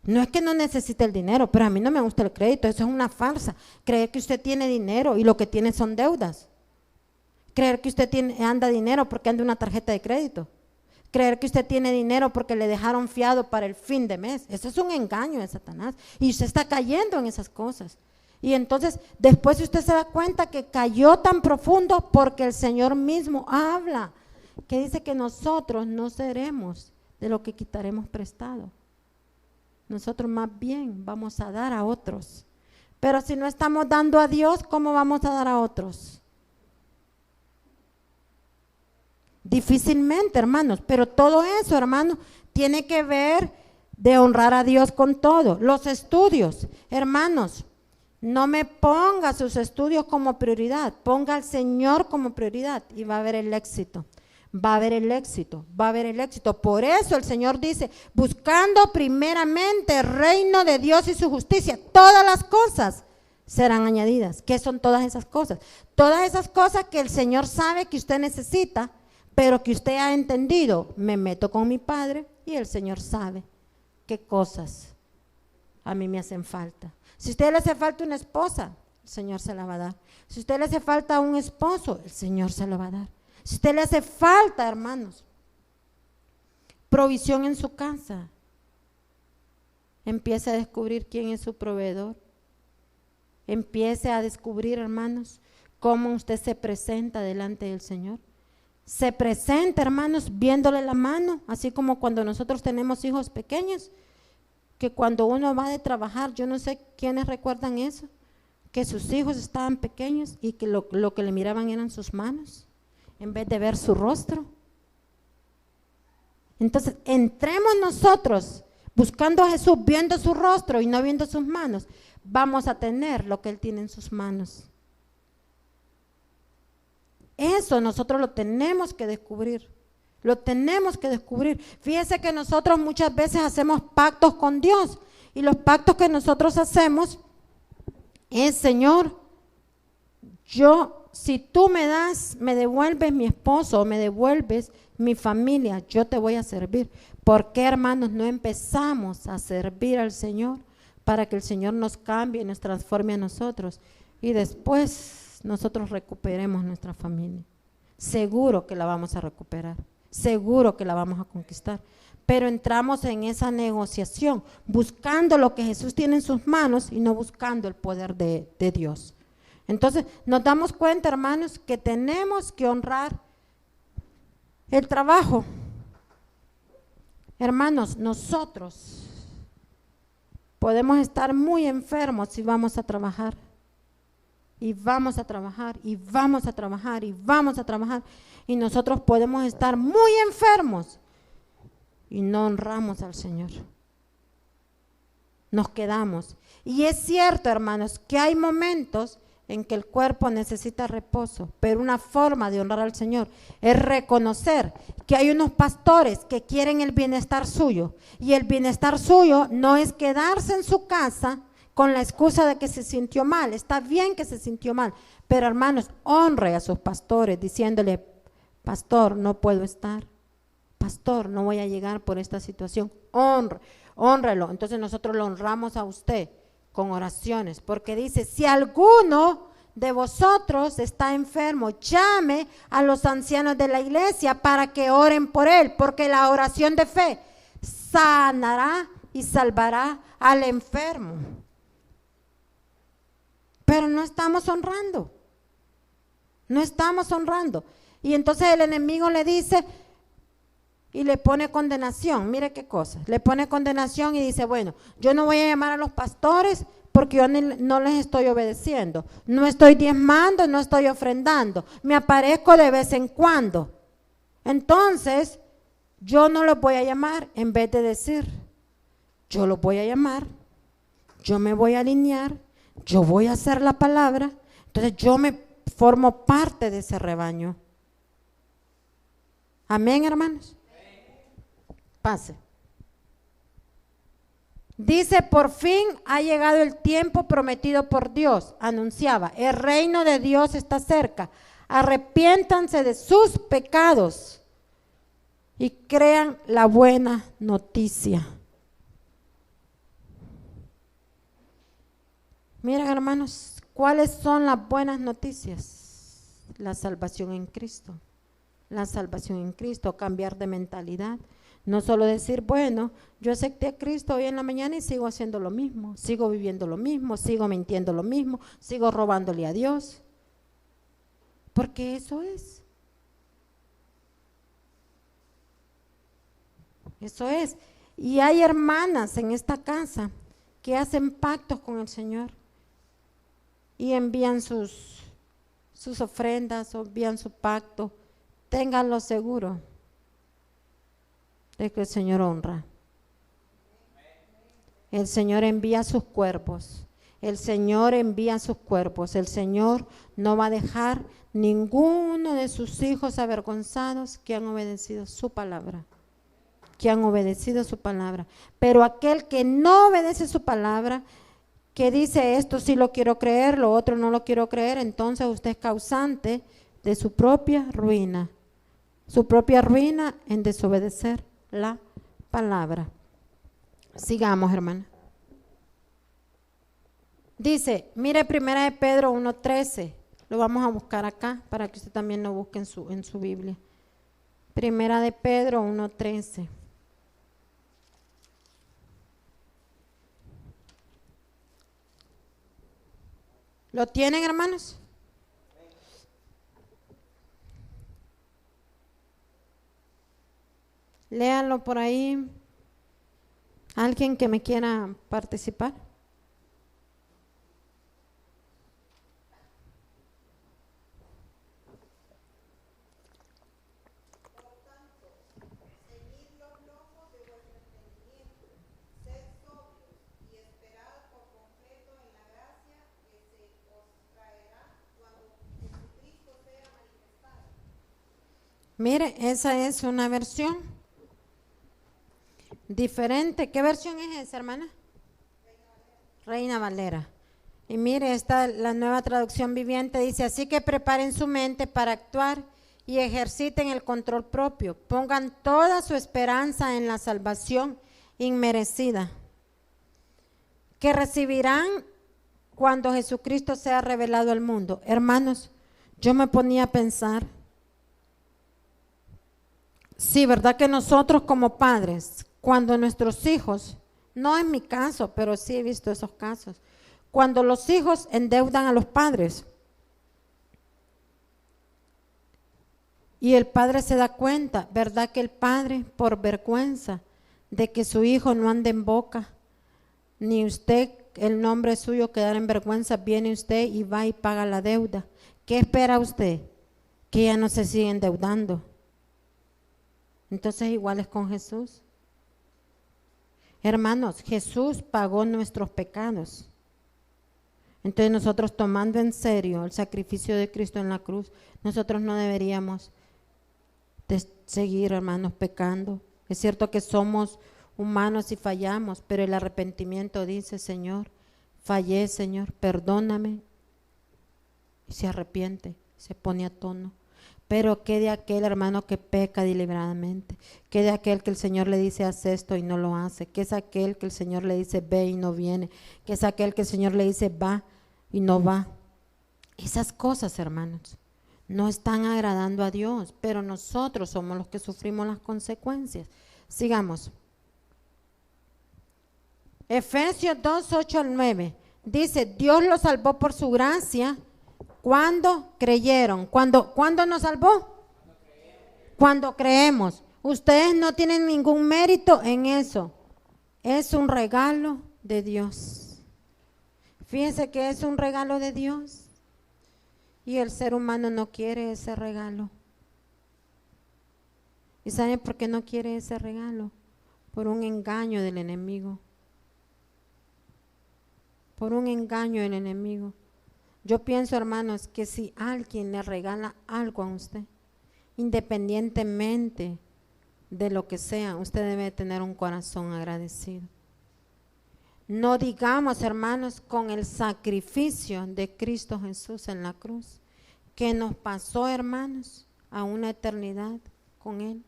No es que no necesite el dinero, pero a mí no me gusta el crédito, eso es una farsa. Creer que usted tiene dinero y lo que tiene son deudas. Creer que usted anda dinero porque anda una tarjeta de crédito. Creer que usted tiene dinero porque le dejaron fiado para el fin de mes. Eso es un engaño de Satanás y usted está cayendo en esas cosas. Y entonces después usted se da cuenta que cayó tan profundo porque el Señor mismo habla, que dice que nosotros no seremos de lo que quitaremos prestado. Nosotros más bien vamos a dar a otros. Pero si no estamos dando a Dios, ¿cómo vamos a dar a otros? Difícilmente, hermanos, pero todo eso, hermanos, tiene que ver de honrar a Dios con todo. Los estudios, hermanos, no me ponga sus estudios como prioridad, ponga al Señor como prioridad y va a haber el éxito. Va a haber el éxito, va a haber el éxito. Por eso el Señor dice, buscando primeramente el reino de Dios y su justicia, todas las cosas serán añadidas. ¿Qué son todas esas cosas? Todas esas cosas que el Señor sabe que usted necesita, pero que usted ha entendido. Me meto con mi Padre y el Señor sabe qué cosas a mí me hacen falta. Si a usted le hace falta una esposa, el Señor se la va a dar. Si a usted le hace falta un esposo, el Señor se lo va a dar. Si a usted le hace falta, hermanos, provisión en su casa, empiece a descubrir quién es su proveedor. Empiece a descubrir, hermanos, cómo usted se presenta delante del Señor. Se presenta, hermanos, viéndole la mano, así como cuando nosotros tenemos hijos pequeños, que cuando uno va de trabajar, yo no sé quiénes recuerdan eso, que sus hijos estaban pequeños y que lo que le miraban eran sus manos, en vez de ver su rostro. Entonces, entremos nosotros buscando a Jesús, viendo su rostro y no viendo sus manos, vamos a tener lo que Él tiene en sus manos. Eso nosotros lo tenemos que descubrir, lo tenemos que descubrir. Fíjese que nosotros muchas veces hacemos pactos con Dios y los pactos que nosotros hacemos es, Señor, si tú me devuelves mi esposo o me devuelves mi familia, yo te voy a servir. ¿Por qué, hermanos, no empezamos a servir al Señor para que el Señor nos cambie y nos transforme a nosotros y después nosotros recuperemos nuestra familia? Seguro que la vamos a recuperar, seguro que la vamos a conquistar. Pero entramos en esa negociación, buscando lo que Jesús tiene en sus manos y no buscando el poder de Dios. Entonces, nos damos cuenta, hermanos, que tenemos que honrar el trabajo. Hermanos, nosotros podemos estar muy enfermos si vamos a trabajar. Y vamos a trabajar, y vamos a trabajar, y vamos a trabajar. Y nosotros podemos estar muy enfermos y no honramos al Señor. Nos quedamos. Y es cierto, hermanos, que hay momentos en que el cuerpo necesita reposo, pero una forma de honrar al Señor es reconocer que hay unos pastores que quieren el bienestar suyo, y el bienestar suyo no es quedarse en su casa con la excusa de que se sintió mal. Está bien que se sintió mal, pero hermanos, honre a sus pastores diciéndole: pastor, no puedo estar, pastor, no voy a llegar por esta situación. Hónrelo. Entonces nosotros lo honramos a usted con oraciones, porque dice: si alguno de vosotros está enfermo, llame a los ancianos de la iglesia para que oren por él, porque la oración de fe sanará y salvará al enfermo. Pero no estamos honrando. Y entonces el enemigo le dice y le pone condenación. Mire qué cosa, le pone condenación y dice: bueno, yo no voy a llamar a los pastores porque yo no les estoy obedeciendo, no estoy diezmando, no estoy ofrendando, me aparezco de vez en cuando. Entonces yo no los voy a llamar. En vez de decir: yo los voy a llamar, yo me voy a alinear, yo voy a hacer la palabra, entonces yo me formo parte de ese rebaño. Amén, hermanos. Pase. Dice: por fin ha llegado el tiempo prometido por Dios, anunciaba, el reino de Dios está cerca, arrepiéntanse de sus pecados y crean la buena noticia. Miren, hermanos, ¿cuáles son las buenas noticias? La salvación en Cristo. La salvación en Cristo, cambiar de mentalidad. No solo decir: bueno, yo acepté a Cristo hoy en la mañana y sigo haciendo lo mismo, sigo viviendo lo mismo, sigo mintiendo lo mismo, sigo robándole a Dios. Porque eso es. Eso es. Y hay hermanas en esta casa que hacen pactos con el Señor y envían sus ofrendas, o envían su pacto. Ténganlo seguro de que el Señor honra. El Señor envía sus cuerpos. El Señor envía sus cuerpos. El Señor no va a dejar ninguno de sus hijos avergonzados que han obedecido su palabra. Pero aquel que no obedece su palabra, que dice: esto sí lo quiero creer, lo otro no lo quiero creer, entonces usted es causante de su propia ruina. Su propia ruina en desobedecer la palabra. Sigamos, hermana. Dice, mire, 1 Pedro 1:13. Lo vamos a buscar acá para que usted también lo busque en su Biblia. 1 Pedro 1:13. ¿Lo tienen, hermanos? Léanlo por ahí. ¿Alguien que me quiera participar? Mire, esa es una versión diferente. ¿Qué versión es esa, hermana? Reina Valera. Y mire, la nueva traducción viviente dice: así que preparen su mente para actuar y ejerciten el control propio. Pongan toda su esperanza en la salvación inmerecida que recibirán cuando Jesucristo sea revelado al mundo. Hermanos, yo me ponía a pensar, Sí, ¿verdad que nosotros como padres, cuando nuestros hijos, no es mi caso, pero sí he visto esos casos, cuando los hijos endeudan a los padres y el padre se da cuenta, ¿verdad que el padre, por vergüenza de que su hijo no ande en boca, ni usted, el nombre suyo quedar en vergüenza, viene usted y va y paga la deuda? ¿Qué espera usted? Que ya no se siga endeudando. Entonces igual es con Jesús. Hermanos, Jesús pagó nuestros pecados. Entonces nosotros, tomando en serio el sacrificio de Cristo en la cruz, nosotros no deberíamos de seguir, hermanos, pecando. Es cierto que somos humanos y fallamos, pero el arrepentimiento dice: Señor, fallé, Señor, perdóname. Y se arrepiente, se pone a tono. Pero qué de aquel hermano que peca deliberadamente, qué de aquel que el Señor le dice haz esto y no lo hace, qué es aquel que el Señor le dice ve y no viene, qué es aquel que el Señor le dice va y no va. Esas cosas, hermanos, no están agradando a Dios, pero nosotros somos los que sufrimos las consecuencias. Sigamos. Efesios 2, 8 al 9 dice: Dios los salvó por su gracia cuando creyeron. ¿Cuándo nos salvó? Cuando creemos. Ustedes no tienen ningún mérito en eso. Es un regalo de Dios. Fíjense que es un regalo de Dios. Y el ser humano no quiere ese regalo. ¿Y saben por qué no quiere ese regalo? Por un engaño del enemigo. Por un engaño del enemigo. Yo pienso, hermanos, que si alguien le regala algo a usted, independientemente de lo que sea, usted debe tener un corazón agradecido. No digamos, hermanos, con el sacrificio de Cristo Jesús en la cruz, que nos pasó, hermanos, a una eternidad con Él.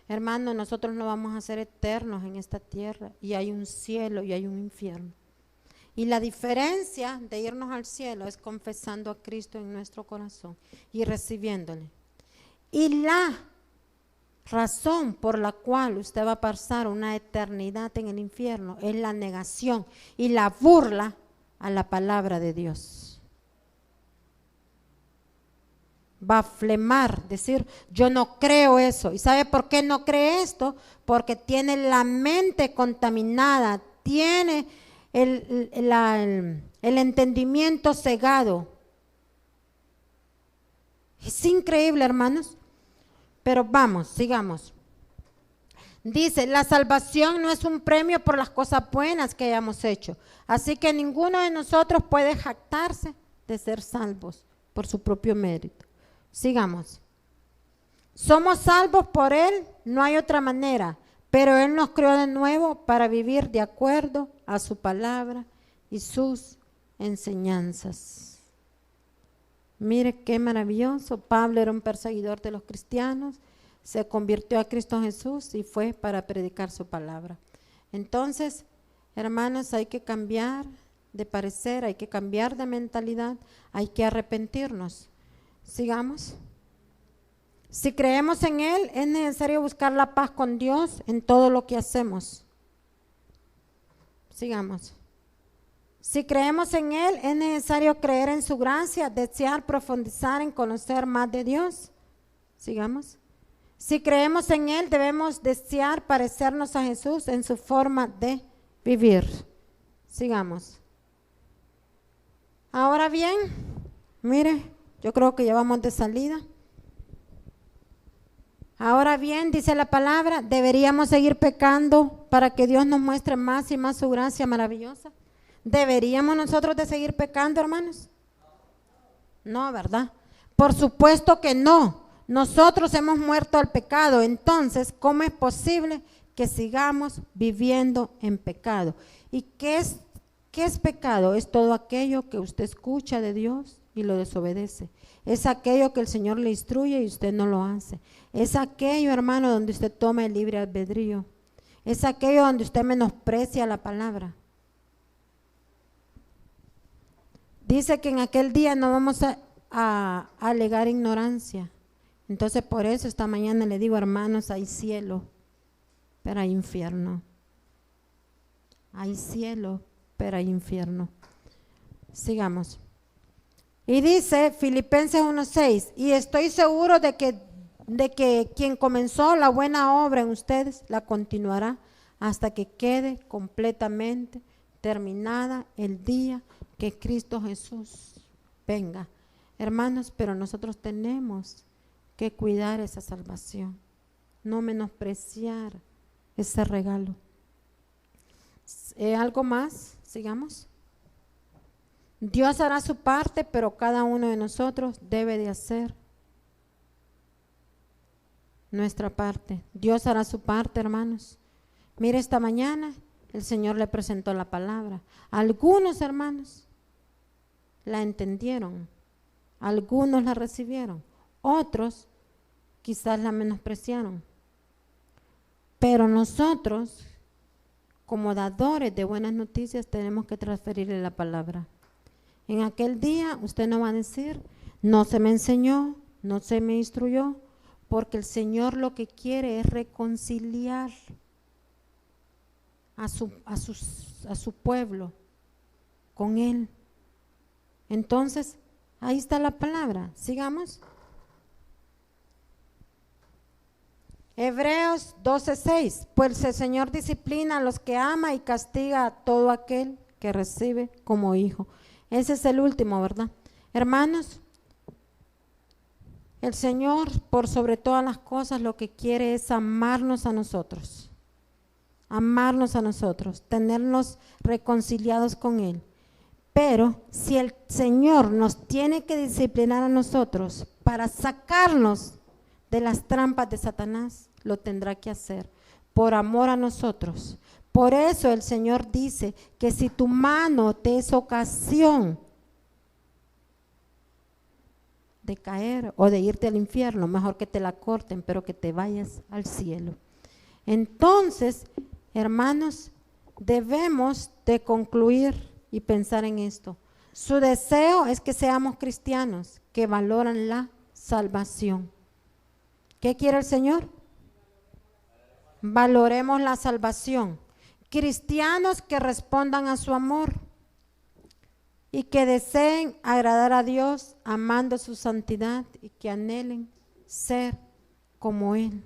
Hermanos, nosotros no vamos a ser eternos en esta tierra, y hay un cielo y hay un infierno. Y la diferencia de irnos al cielo es confesando a Cristo en nuestro corazón y recibiéndole. Y la razón por la cual usted va a pasar una eternidad en el infierno es la negación y la burla a la palabra de Dios. Va a flemar, decir yo no creo eso. ¿Y sabe por qué no cree esto? Porque tiene la mente contaminada, tiene el entendimiento cegado. Es increíble, hermanos. Pero vamos, sigamos. Dice, la salvación no es un premio por las cosas buenas que hayamos hecho. Así que ninguno de nosotros puede jactarse de ser salvos por su propio mérito. Sigamos. Somos salvos por Él, no hay otra manera. Pero Él nos creó de nuevo para vivir de acuerdo a su palabra y sus enseñanzas. Mire qué maravilloso. Pablo era un perseguidor de los cristianos, se convirtió a Cristo Jesús y fue para predicar su palabra. Entonces, hermanos, hay que cambiar de parecer, hay que cambiar de mentalidad, hay que arrepentirnos. Sigamos. Si creemos en Él, es necesario buscar la paz con Dios en todo lo que hacemos. Sigamos. Si creemos en Él, es necesario creer en su gracia, desear profundizar en conocer más de Dios. Sigamos. Si creemos en Él, debemos desear parecernos a Jesús en su forma de vivir. Sigamos. Ahora bien, mire, yo creo que ya vamos de salida. Ahora bien, dice la palabra, ¿deberíamos seguir pecando para que Dios nos muestre más y más su gracia maravillosa? ¿Deberíamos nosotros de seguir pecando, hermanos? No, ¿verdad? Por supuesto que no. Nosotros hemos muerto al pecado. Entonces, ¿cómo es posible que sigamos viviendo en pecado? ¿Y qué es pecado? Es todo aquello que usted escucha de Dios y lo desobedece. Es aquello que el Señor le instruye y usted no lo hace. Es aquello, hermano, donde usted toma el libre albedrío. Es aquello donde usted menosprecia la palabra. Dice que en aquel día no vamos a alegar ignorancia. Entonces por eso esta mañana le digo, hermanos, hay cielo, pero hay infierno. Hay cielo, pero hay infierno. Sigamos. Y dice Filipenses 1:6, y estoy seguro de que quien comenzó la buena obra en ustedes la continuará hasta que quede completamente terminada el día que Cristo Jesús venga. Hermanos, pero nosotros tenemos que cuidar esa salvación, no menospreciar ese regalo. ¿Algo más? Sigamos. Dios hará su parte, pero cada uno de nosotros debe de hacer nuestra parte. Dios hará su parte, hermanos. Mire, esta mañana el Señor le presentó la palabra. Algunos hermanos la entendieron, algunos la recibieron, otros quizás la menospreciaron. Pero nosotros, como dadores de buenas noticias, tenemos que transferirle la palabra. En aquel día usted no va a decir, no se me enseñó, no se me instruyó, porque el Señor lo que quiere es reconciliar a su pueblo con Él. Entonces, ahí está la palabra. Sigamos. Hebreos 12:6, pues el Señor disciplina a los que ama y castiga a todo aquel que recibe como hijo. Ese es el último, ¿verdad? Hermanos, el Señor, por sobre todas las cosas, lo que quiere es amarnos a nosotros, tenernos reconciliados con Él. Pero si el Señor nos tiene que disciplinar a nosotros para sacarnos de las trampas de Satanás, lo tendrá que hacer por amor a nosotros. Por eso el Señor dice que si tu mano te es ocasión de caer o de irte al infierno, mejor que te la corten, pero que te vayas al cielo. Entonces, hermanos, debemos de concluir y pensar en esto. Su deseo es que seamos cristianos que valoran la salvación. ¿Qué quiere el Señor? Valoremos la salvación. Cristianos que respondan a su amor y que deseen agradar a Dios amando su santidad y que anhelen ser como Él.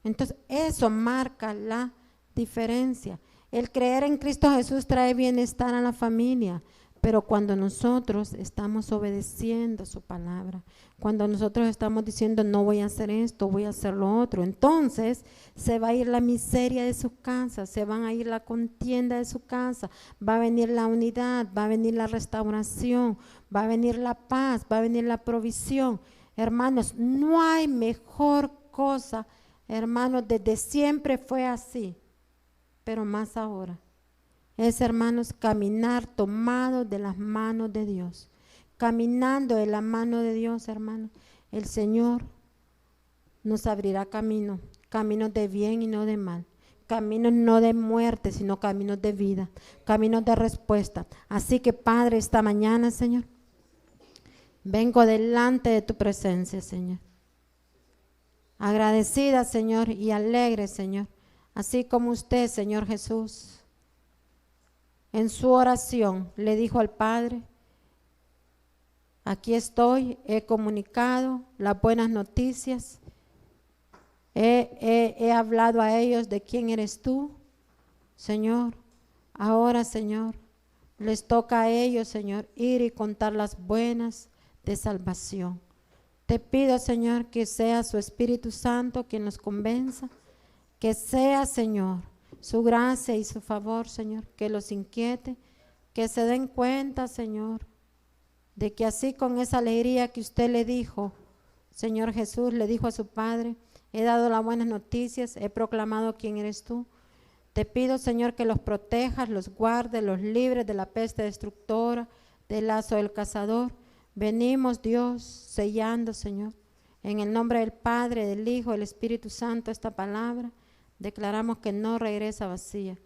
Entonces, eso marca la diferencia. El creer en Cristo Jesús trae bienestar a la familia, pero cuando nosotros estamos obedeciendo su palabra, cuando nosotros estamos diciendo no voy a hacer esto, voy a hacer lo otro, entonces se va a ir la miseria de su casa, se van a ir la contienda de su casa, va a venir la unidad, va a venir la restauración, va a venir la paz, va a venir la provisión. Hermanos, no hay mejor cosa, hermanos, desde siempre fue así, pero más ahora. Es, hermanos, caminar tomados de las manos de Dios. Caminando de la mano de Dios, hermanos, el Señor nos abrirá camino, caminos de bien y no de mal. Caminos no de muerte, sino caminos de vida, caminos de respuesta. Así que, Padre, esta mañana, Señor, vengo delante de tu presencia, Señor. Agradecida, Señor, y alegre, Señor. Así como usted, Señor Jesús, en su oración le dijo al Padre, aquí estoy, he comunicado las buenas noticias, he hablado a ellos de quién eres tú, Señor. Ahora, Señor, les toca a ellos, Señor, ir y contar las buenas de salvación. Te pido, Señor, que sea su Espíritu Santo quien los convenza, que sea, Señor, su gracia y su favor, Señor, que los inquiete, que se den cuenta, Señor, de que así con esa alegría que usted le dijo, Señor Jesús, le dijo a su Padre, he dado las buenas noticias, he proclamado quién eres tú. Te pido, Señor, que los protejas, los guardes, los libres de la peste destructora, del lazo del cazador. Venimos, Dios, sellando, Señor, en el nombre del Padre, del Hijo, del Espíritu Santo, esta palabra. Declaramos que no regresa vacía,